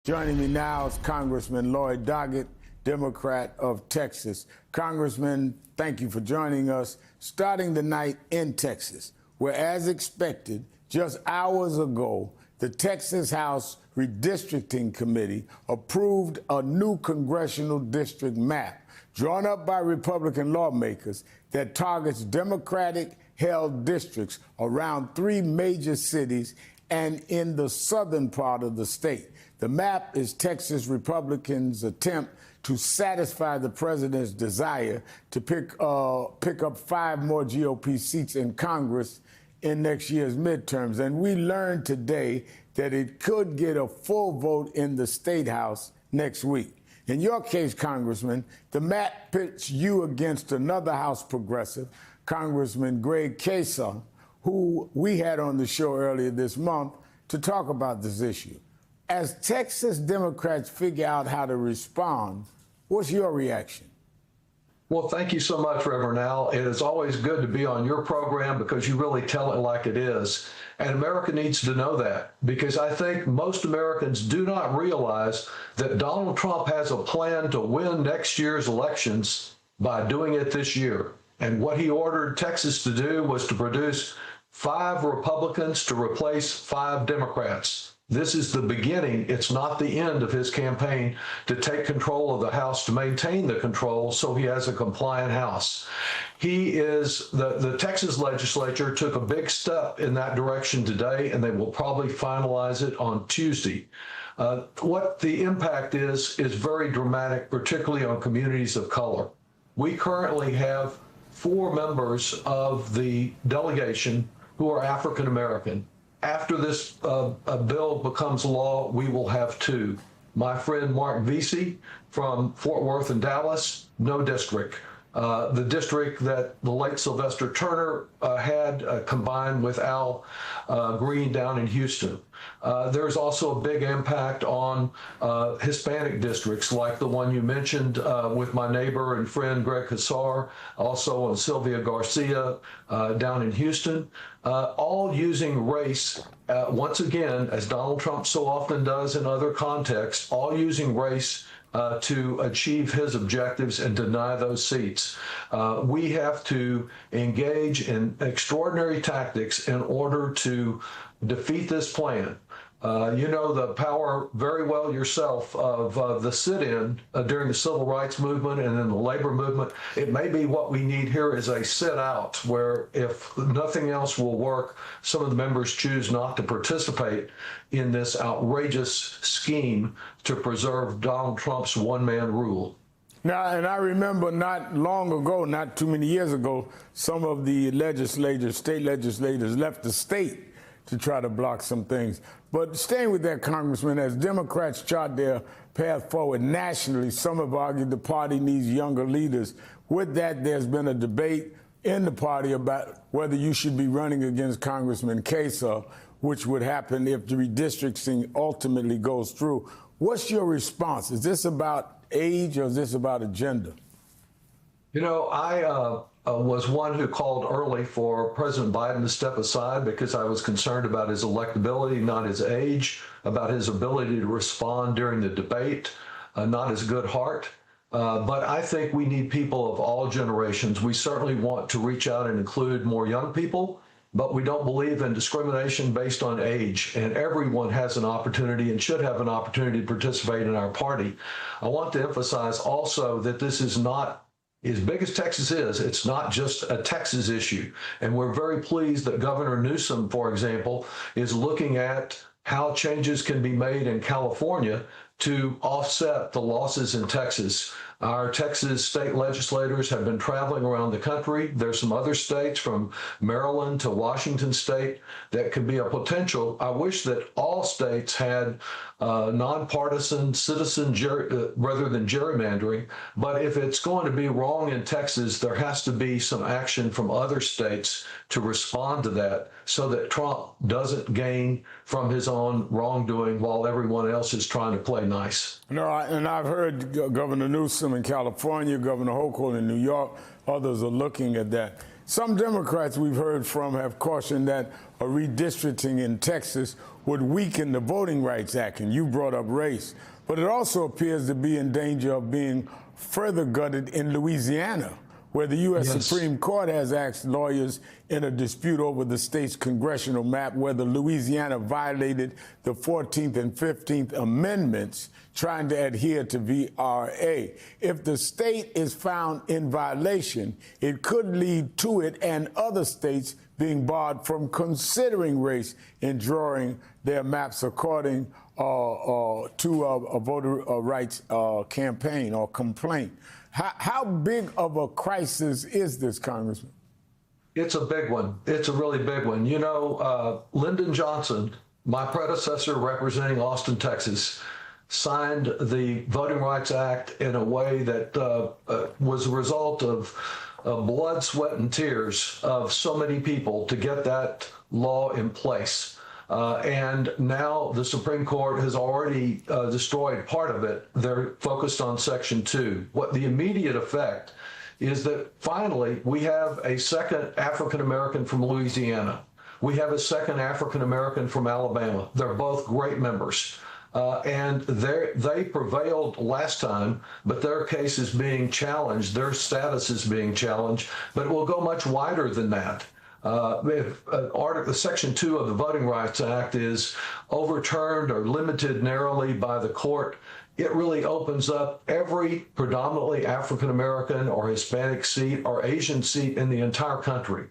Joining me now is Congressman Lloyd Doggett, Democrat of Texas. Congressman, thank you for joining us. Starting the night in Texas, where, as expected, just hours ago, the Texas House Redistricting Committee approved a new congressional district map drawn up by Republican lawmakers that targets Democratic-held districts around 3 major cities and in the southern part of the state. The map is Texas Republicans' attempt to satisfy the president's desire to pick up 5 more GOP seats in Congress in next year's midterms. And we learned today that it could get a full vote in the State House next week. In your case, Congressman, the map pits you against another House progressive, Congressman Greg Casar, who we had on the show earlier this month to talk about this issue. As Texas Democrats figure out how to respond, what's your reaction? Well, thank you so much, Reverend Al. It is always good to be on your program because you really tell it like it is. And America needs to know that, because I think most Americans do not realize that Donald Trump has a plan to win next year's elections by doing it this year. And what he ordered Texas to do was to produce 5 Republicans to replace 5 Democrats. This is the beginning. It's not the end of his campaign to take control of the House, to maintain the control so he has a compliant House. The Texas legislature took a big step in that direction today, and they will probably finalize it on Tuesday. What the impact is very dramatic, particularly on communities of color. We currently have 4 members of the delegation who are African American. After this bill becomes law, we will have 2. My friend Mark Vesey from Fort Worth and Dallas, no district. The district that the late Sylvester Turner had combined with Al Green down in Houston. There's also a big impact on Hispanic districts like the one you mentioned with my neighbor and friend Greg Casar, also on Sylvia Garcia down in Houston, all using race, once again, as Donald Trump so often does in other contexts, all using race to achieve his objectives and deny those seats. We have to engage in extraordinary tactics in order to defeat this plan. You know the power very well yourself of the sit-in during the civil rights movement and then the labor movement. It may be what we need here is a sit-out where, if nothing else will work, some of the members choose not to participate in this outrageous scheme to preserve Donald Trump's one-man rule. Now, and I remember not long ago, not too many years ago, some of the state legislators left the state to try to block some things. But staying with that, Congressman, as Democrats chart their path forward nationally, some have argued the party needs younger leaders. With that, there's been a debate in the party about whether you should be running against Congressman Casar, which would happen if the redistricting ultimately goes through. What's your response? Is this about age or is this about agenda? You know, I was one who called early for President Biden to step aside because I was concerned about his electability, not his age, about his ability to respond during the debate, not his good heart. But I think we need people of all generations. We certainly want to reach out and include more young people, but we don't believe in discrimination based on age, and everyone has an opportunity and should have an opportunity to participate in our party. I want to emphasize also that this is not, as big as Texas is, it's not just a Texas issue. And we're very pleased that Governor Newsom, for example, is looking at how changes can be made in California to offset the losses in Texas. Our Texas state legislators have been traveling around the country. There's some other states from Maryland to Washington state that could be a potential. I wish that all states had nonpartisan citizen rather than gerrymandering. But if it's going to be wrong in Texas, there has to be some action from other states to respond to that so that Trump doesn't gain from his own wrongdoing while everyone else is trying to play nice. No, and I've heard Governor Newsom in California, Governor Hochul in New York, others are looking at that. Some Democrats we've heard from have cautioned that a redistricting in Texas would weaken the Voting Rights Act, and you brought up race. But it also appears to be in danger of being further gutted in Louisiana, where the U.S. Yes. Supreme Court has asked lawyers in a dispute over the state's congressional map whether Louisiana violated the 14th and 15th Amendments trying to adhere to VRA. If the state is found in violation, it could lead to it and other states being barred from considering race in drawing their maps according to a voter rights campaign or complaint. How big of a crisis is this, Congressman? It's a big one. It's a really big one. You know, Lyndon Johnson, my predecessor representing Austin, Texas, signed the Voting Rights Act in a way that was a result of blood, sweat, and tears of so many people to get that law in place. And now the Supreme Court has already destroyed part of it. They're focused on Section 2. What the immediate effect is that finally we have a second African American from Louisiana. We have a second African American from Alabama. They're both great members. And they prevailed last time, but their case is being challenged. Their status is being challenged, but it will go much wider than that. If Section 2 of the Voting Rights Act is overturned or limited narrowly by the court, it really opens up every predominantly African American or Hispanic seat or Asian seat in the entire country.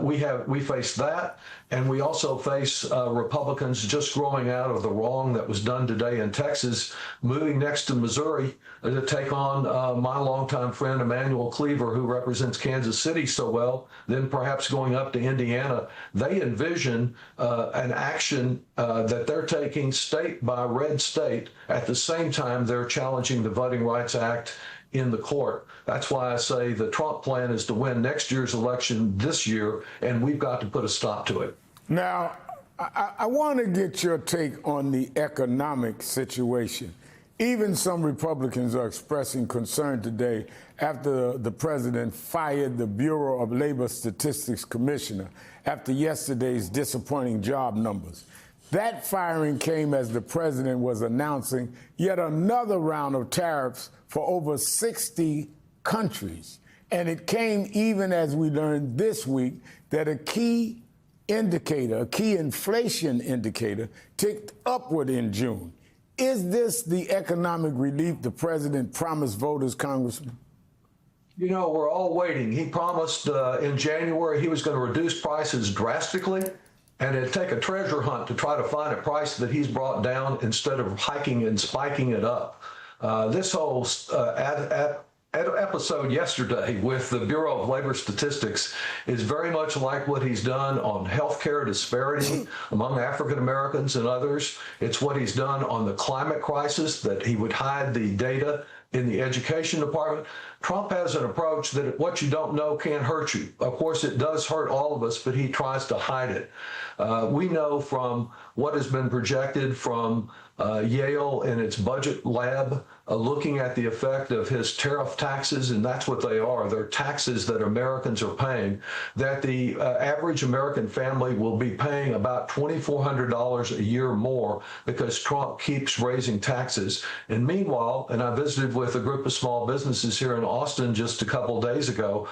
We face that, and we also face Republicans just growing out of the wrong that was done today in Texas, moving next to Missouri to take on my longtime friend Emanuel Cleaver, who represents Kansas City so well, then perhaps going up to Indiana. They envision an action that they're taking state by red state at the same time they're challenging the Voting Rights Act in the court. That's why I say the Trump plan is to win next year's election this year, and we've got to put a stop to it. Now, I want to get your take on the economic situation. Even some Republicans are expressing concern today after the president fired the Bureau of Labor Statistics commissioner after yesterday's disappointing job numbers. That firing came as the president was announcing yet another round of tariffs for over 60 countries. And it came even as we learned this week that a key inflation indicator, ticked upward in June. Is this the economic relief the president promised voters, Congressman? You know, we're all waiting. He promised in January he was going to reduce prices drastically, and it'd take a treasure hunt to try to find a price that he's brought down instead of hiking and spiking it up. This whole episode yesterday with the Bureau of Labor Statistics is very much like what he's done on healthcare disparity among African Americans and others. It's what he's done on the climate crisis, that he would hide the data in the education department. Trump has an approach that what you don't know can't hurt you. Of course, it does hurt all of us, but he tries to hide it. We know from what has been projected from Yale in its budget lab, looking at the effect of his tariff taxes, and that's what they are. They're taxes that Americans are paying, that the average American family will be paying about $2,400 a year more because Trump keeps raising taxes. And meanwhile, and I visited with a group of small businesses here in Austin just a couple of days ago,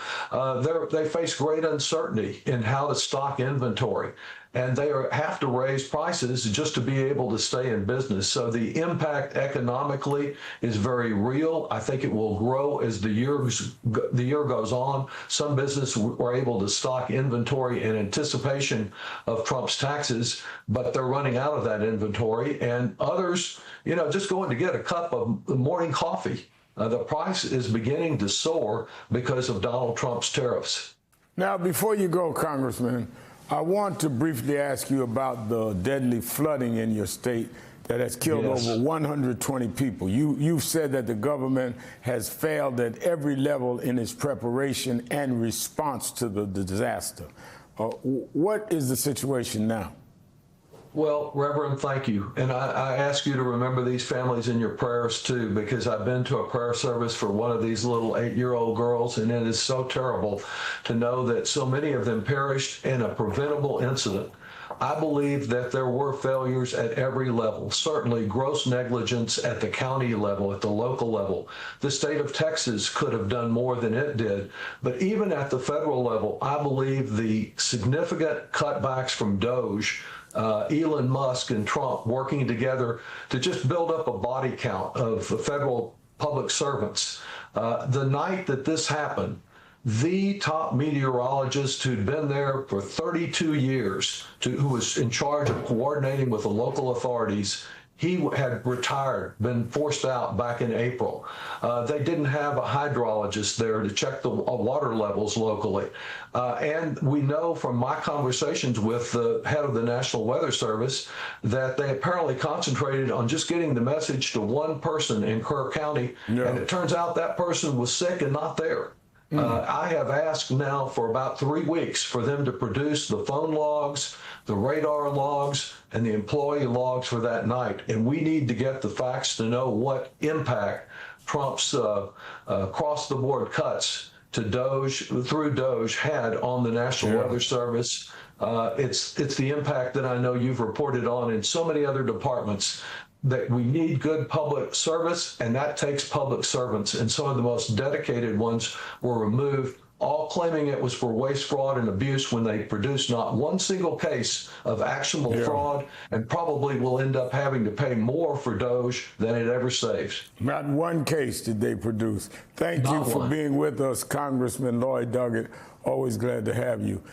they face great uncertainty in how to stock inventory. And they have to raise prices just to be able to stay in business. So the impact economically is very real. I think it will grow as the year goes on. Some businesses were able to stock inventory in anticipation of Trump's taxes, but they're running out of that inventory. And others, you know, just going to get a cup of morning coffee. The price is beginning to soar because of Donald Trump's tariffs. Now, before you go, Congressman, I want to briefly ask you about the deadly flooding in your state that has killed over 120 people. You've said that the government has failed at every level in its preparation and response to the disaster. What is the situation now? Well, Reverend, thank you. And I ask you to remember these families in your prayers too, because I've been to a prayer service for one of these little 8-year-old girls, and it is so terrible to know that so many of them perished in a preventable incident. I believe that there were failures at every level, certainly gross negligence at the county level, at the local level. The state of Texas could have done more than it did. But even at the federal level, I believe the significant cutbacks from DOGE, Elon Musk and Trump working together to just build up a body count of federal public servants. The night that this happened, the top meteorologist who'd been there for 32 years, who was in charge of coordinating with the local authorities, he had retired, been forced out back in April. They didn't have a hydrologist there to check the water levels locally. And we know from my conversations with the head of the National Weather Service that they apparently concentrated on just getting the message to one person in Kerr County. Yeah. And it turns out that person was sick and not there. I have asked now for about 3 weeks for them to produce the phone logs, the radar logs, and the employee logs for that night. And we need to get the facts to know what impact Trump's across-the-board cuts to DOGE, through DOGE, had on the National Weather Service. It's the impact that I know you've reported on in so many other departments, that we need good public service, and that takes public servants. And some of the most dedicated ones were removed, all claiming it was for waste, fraud, and abuse when they produced not one single case of actionable fraud, and probably will end up having to pay more for DOGE than it ever saves. Not one case did they produce. Thank you for being with us, Congressman Lloyd Doggett. Always glad to have you.